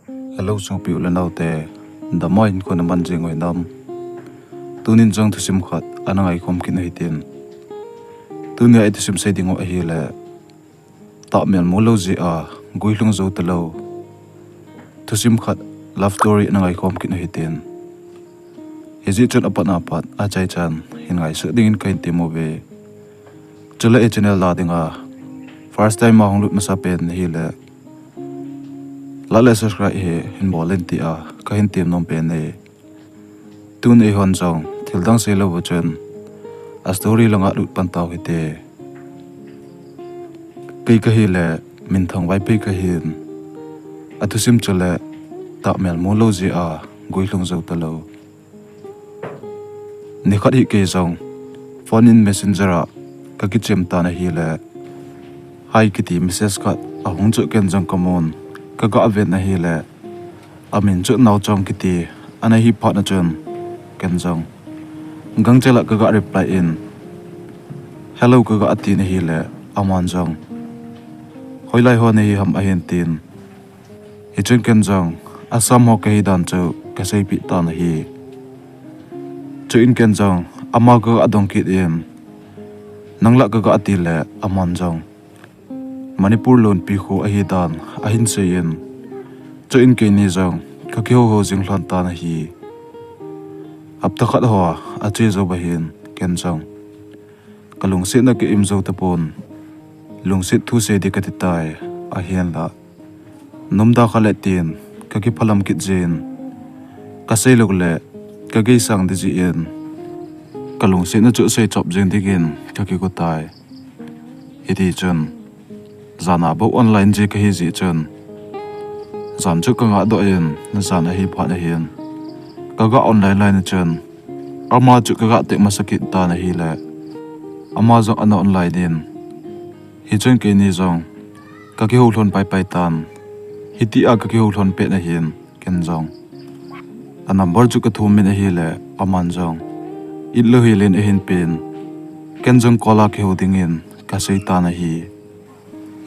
Hello song piu la nau te da main ko na man jing oi nam tunin jong thu sim khat anangai khom kin hi tin tunia ai sim sei dingo a hi le ta mel Mulou ji a Guilhung zo Talou thu sim khat love story anangai khom kin hi tin hezi chon apat a chai chan hin ngai se ding in kain ti mo ve chula e channel la dinga first time ma honglut masa pen hi le la le subscribe he hin bolen ti a ka hin tim nom pe ne tun e hon jong thil dang se lo chen a story langa lut pan taw hi te pe ka hi le min thong vai pe ka hin a thu sim chule ta mel Mulou ji a Guilhung zo Talou ni khat hi ke jong phone in messenger a ka ki chem ta na hi le hai ki ti message khat a hung chu ken jong common ka ga vet na hi le amin chu naw chong ki ti ana hi phat na chun ken jong gang chela ka ga reply in hello ka ga ati na hi le aman jong hoilai ho nei ham a hen tin hi chun ken jong asam ho ka hi dan chu ka sei pi ta na hi chu in ken jong ama ga adong ki in nangla ka ga ati le aman jong Manipur lon pi kho a hi dan a hin se yin cho in ke ni jong ka kyo ho jing hlan ta na hi ap ta khat ho a che zo ba hin ken jong kalung se na ke im zo ta pon lungset thu se di ka ti tai a hian la nom da khale tin ka ki phalam ki jin ka sei lok le ka ge sang di ji in kalung se na chu se chop jing digin ka ki ko tai iti chun zana bo online je ka hi ji chun zan chu ka nga do in na zana hi pha na hin ka ga online line chun ama chu ka ga te masakit ta na hi le ama zo ana online din hi chun ke ni zong ka ki ho thon pai tan hi ti a ka ki ho thon pe na hin ken zong a number chu ka thum mi na hi le aman zong it lo hi len a hin pin ken zong kola ke ho ding in ka sei ta na hi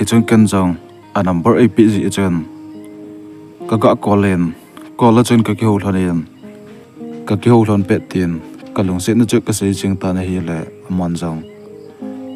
ichun ken jong a number a pi ji chen ka ga kolen kola chen ka ki ho thon ka ki ho thon pe tin kalung se na chu ka sei ching ta na hi le amon jong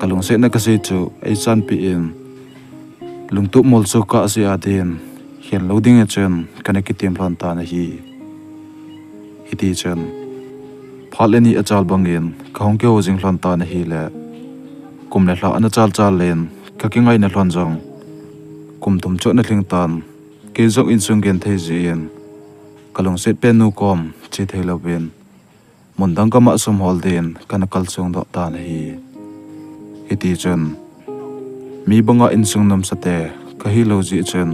kalung se na ka sei chu ai chan pi in lungtu mol chu ka se a din hian loading a chen kana ki tim hlan ta na hi hiti chen phaleni a chal bangin ka hong ke ho jing hlan ta na hi le kum le hla ana chal len ka ki ngai na hlon jong kum thum cho na thling tan ke jong in chung gen thei ji in kalung set pen nu kom chi thei lo ben mondang ka ma som hol den kana kal chung do ta na hi hiti chen mi banga in chung nam sate ka hi lo ji chen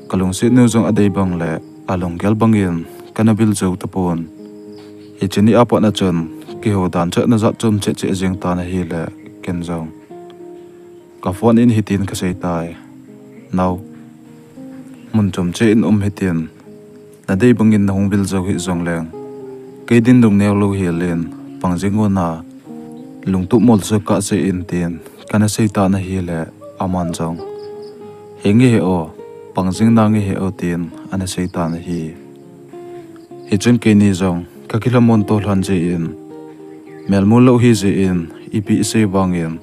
kalung set nu jong adei bang le along gel bangin kana bil zo ta pon hi chini apa na chen ki ho dan cha na za chum che jeng ta na hi le ken jong ka phone in hitin ka sei tai now mun chom che in hitin na dei bangin na hong bil zo hi zong leng ke din dong neo lo hi len pangjingo na lungtu mol so ka se in tin kana sei ta na hi le aman jong hengi he o pangjing na nge he o tin ana sei ta na hi hi chen ke ni jong ka kilamon to hlan je in mel Mulou hi je in ipi se bangin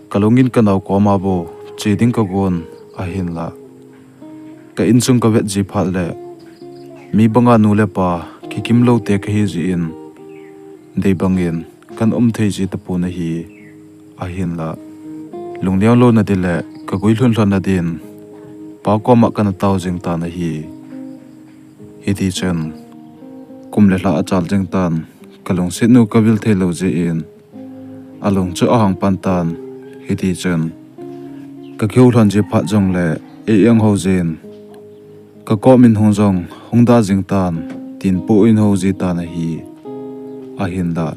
kalungin kanaw ko ma bo chiding ka gon a hin la ka in chung ka vet ji phal le mi banga nu le pa ki kim lo te ka hi ji in dei bangin kan thei ji ta pu na hi a hin la lungliang lo na de le ka goi hlon hlon na din pa ko ma kan taw jing ta na hi ti chen kum le hla a chal jing tan kalung sit nu ka vil thei lo ji in along chu ahang pan tan hiti chen ka kheu hlan je pha jong le e yang ho zen ka ko min hong jong hongda jing tan tin po in ho ji ta na hi a hin da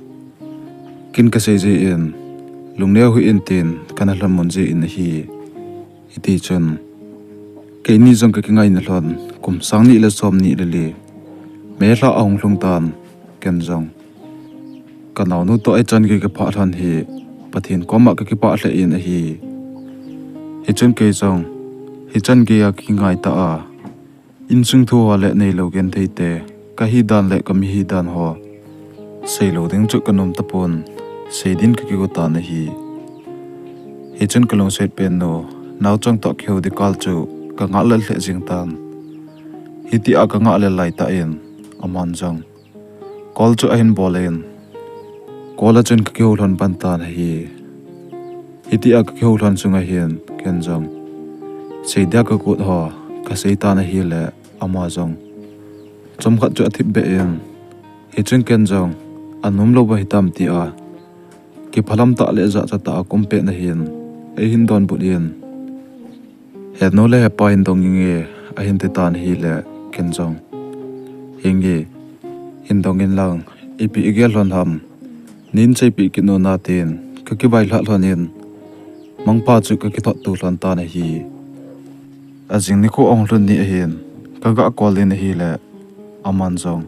kin ka sei je in lungneu hu in tin kana hlam mon je in hi hiti chen ke ni jong ka ngai na hlon kum sang ni le som ni le le me hla ahong hlung tan ken jong ka naw nu to ai chan ge ka pha hlan hi pathin koma ka ki pa hle in a hi hi chen ke jong hi chan ge ya ki ngai ta a in sung thu ho le nei lo gen thei te ka hi dan le ka mi hi dan ho sei lo ding chu kanom tapon sei din ka ki go ta na hi he chen ka long set pen no naw chang to kheu di kal chu ka nga la hle jing tan hi ti a ka nga le lai ta en aman jang kol chu a hin bolen kola chen ka kheu lon ban ta na hi hi ti a ka kheu lon chunga hian ken jang sei da ka kut ho ka sei ta na hi le ama jang chom khat chu athip be en hi chen ken jang anum lo ba hitam ti a ki phalam ta le za cha ta kompe na hin e hin don bulien he no le pa hin dong nge a hin te tan hi le ken jang hingi hin dong in lang ipi igel hon ham nin chei pi ki no na ten ka ki bai la hlonin mangpa chu ka ki thot tu hlan ta na hi azing ni ko ong hlun ni a hin ka ga kol in hi le aman jong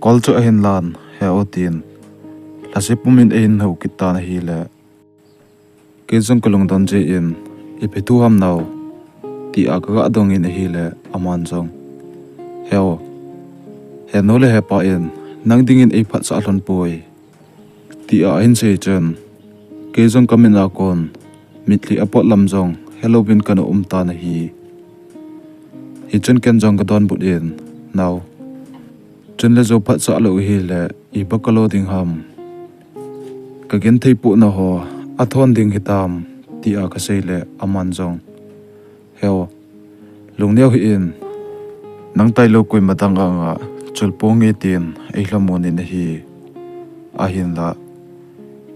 kol chu a hin lan he otin lase pumin ein ho kita na hi le ke jong kalung don je in ipi tu ham naw ti a ka ga dong in hi le aman jong heo he no le he pa in nang ding in ei phat sa hlon poi ti a hin se chen ke jong kamin a kon mitli apot lam jong halloween kana ta na hi chen ken jong ka don but in now chen le zo phat sa lo hi le I bakalo ding ham ka gen thei pu na ho a thon ding hitam ti a ka sei le aman jong heo lungneu hi in nang tai lo koi matang anga chulpong e tin ei hlamon in hi a hin la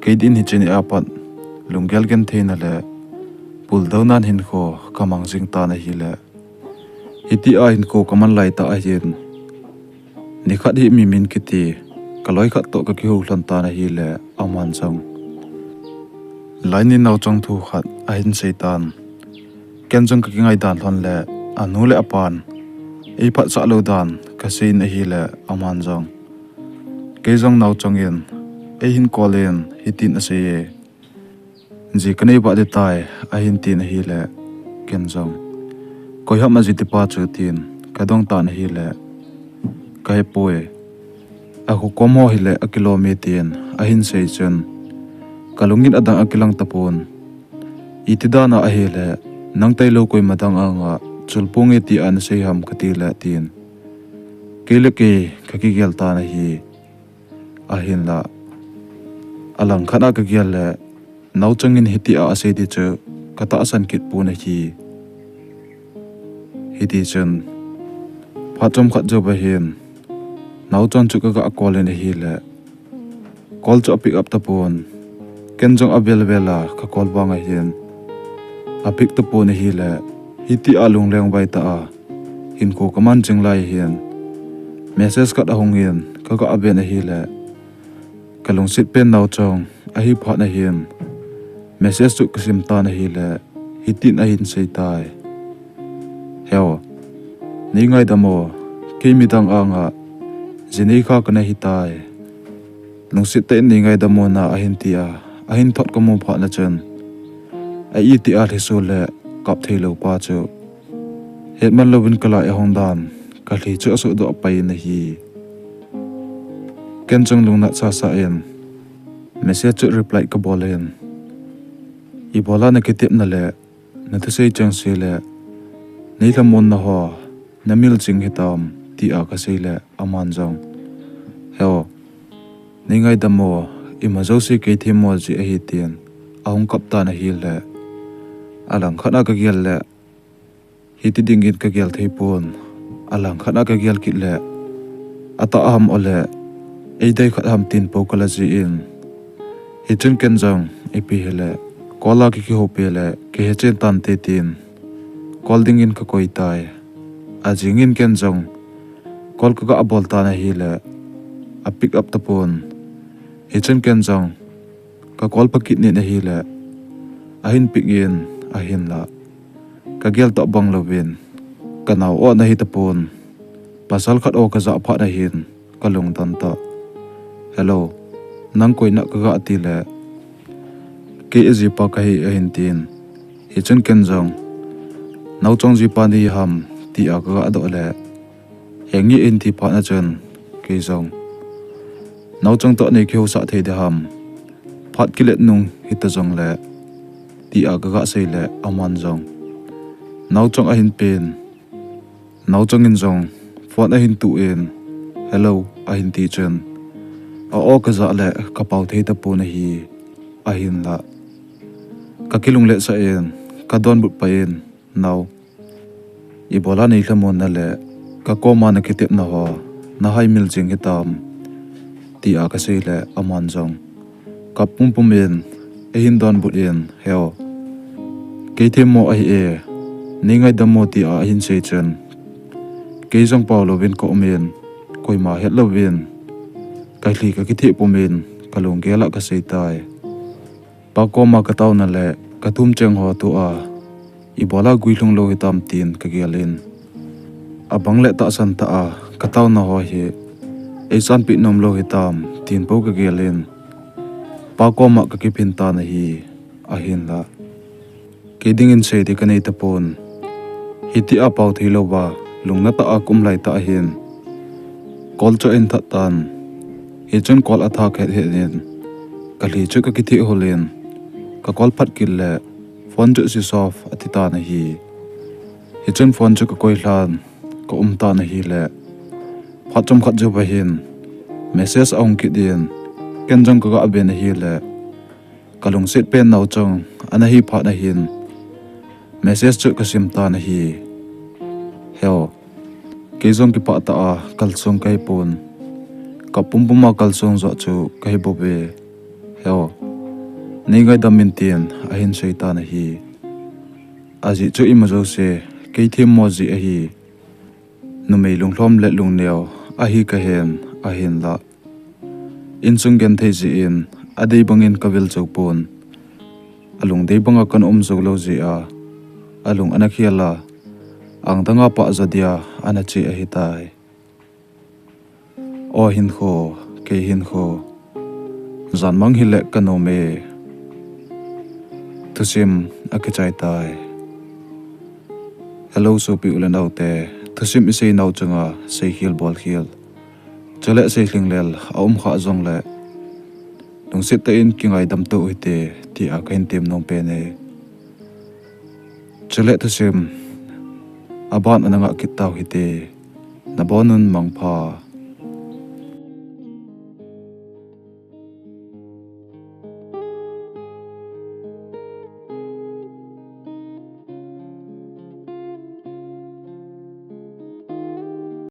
keidin hi chen apat lunggel gen theina le pul daunan hin kho kamang jing ta na hi le hiti a hin ko kaman lai ta a hin ni khat hi mi min kiti kaloi khat to ka ki hu hlan ta na hi le aman jong laini naw chong thu khat a hin seitan ken jong ka ki ngai dan hon le anu le apan ei phat sa lo dan ka sein a hi le aman jong ke jong naw chong in ei hin kolen hitin a se ji kanei ba de tai a hin tin hi le ken jong koi ham ji ti pa chu tin ka dong ta na hi le ka he poe a ko komo hi le a kilometer a hin sei chen kalungin adang akilang tapon itidana a hi le nang tai lo koi madang anga chulpunge ti an sei ham khati la tin kele ke khaki gel ta na hi a hin la alang khana ka gel le naw changin hiti a ase di chu kata asan kit pu na hi hiti chen phatom khat jo ba hin naw chon chu ka ga kol in hi le kol chu pick up tapon ken jong abel vela ka kol ba nga hin a pick tapon hi le hiti alung leng bai ta a hin ko kaman jing lai hin message kat a hong hin ka ga aben hi le kalung sit pen naw chong a hi phat na hin message chu kasim ta na hi le hitin a hin sei tai heo ni ngai damo ke mi dang anga jinei kha kana hi tai lung sit te ni ngai damo na a hin tia a hin thot ko mo phat na chen a I ti a thisu le kap thei lo pa chu hetman lovin kala e hong dan ka thli chu asu do pai na hi ken chung lung na cha sa en message chu reply ka bolen I bola na kitip na le na te sei chang se le nei lamon na ho na mil ching hitam ti a ka sei le aman jong heo nei ngai damo ima zo se ke themo ji a hi ten ahong kap ta na hi le alang khana ka gel le hiti dingin ka gel thei pon alang khana ka gel kit le ata am ole ei dai khat ham tin po kala ji in hi chen ken jong epi hele kola ki ho pe le ke he chen tan te tin kol dingin ka koi tai a jingin ken jong kol ka ga abol ta na hi le a pick up tapon hi chen ken jong ka kol pakit ni na hi le a hin pick in a hin la ka gel to bang lovin ka naw o na hi tapon pasal khat o ka za pha na hin ka lung tan ta hello nang koi na ka ga ti le ke ji pa ka hi a hin tin hi chen ken jong naw chong ji pa ni ham ti a ka do le hengi in ti pha na chen ke zong nau chang to nei kheu sa thei de ham phat kilet nung hita zong le ti a ka sei le aman zong nau chang a hin pen nau chang in zong phone a hin tu in hello a hin ti chen o ka za le ka pau thei ta pu na hi a hin la ka kilung le sa en ka don but pa en nau i bola nei hlamon na le ka ko ma na kitep na ho na hai mil jing hitam ti a ka sei le aman zong ka pum pum en e hin don but en heo ke them mo ai e ni ngai dam mo ti a hin sei chen ke jong paulo vin ko men koi ma het lo vin kai li ka ki the pu men ka long ge la ka sei tai pa ko ma ka taw na le ka tum cheng ho tu a i bola guilhung lo hitam tin ka gelin abang le ta san ta a ka taw na ho hi e san pi nom lo hitam tin po ka gelin pa ko ma ka ki phin ta na hi a hin la ke ding in sei de ka nei ta pon hi ti a pau thei lo ba lung na ta a kum lai ta hin kol cho in tha tan hi chon kol a tha khet he nen ka li chu ka ki thi holen ka kol phat kil le phone chu si sof atita na hi hi chon phone chu ka koi hlan ko ta na hi le phat chom khat ju ba hin message ong ki din ken jong ka ga be na hi le ka lung set pen nau chong ana hi pha na hin message chu ka sim ta na hi heo ke jong ki pa ta a kal song kai pon ka pum pum ma kal song zo chu kai bo be heo nei ngai dam min tin a hin sei ta na hi aji chu i ma zo se ke them mo ji a hi nu mei lung hlom le lung neo a hi ka hen a hin la in chung gen thei ji in a dei bangin ka vil chau pon alung dei banga kan zo lo ji a alung ana khiala ang danga pa zadia ana chi a hi tai o hin kho ke hin kho zan mang hi le kanome thusim akichai tai hello so pi ulan autte thusim isei nau changa sei hil bol hil chale sei hling lel aum kha zong le lungset ta in kingai dam to uite ti a kain tem nom pe ne chale thusim aban ananga kitau hite nabonun mangpha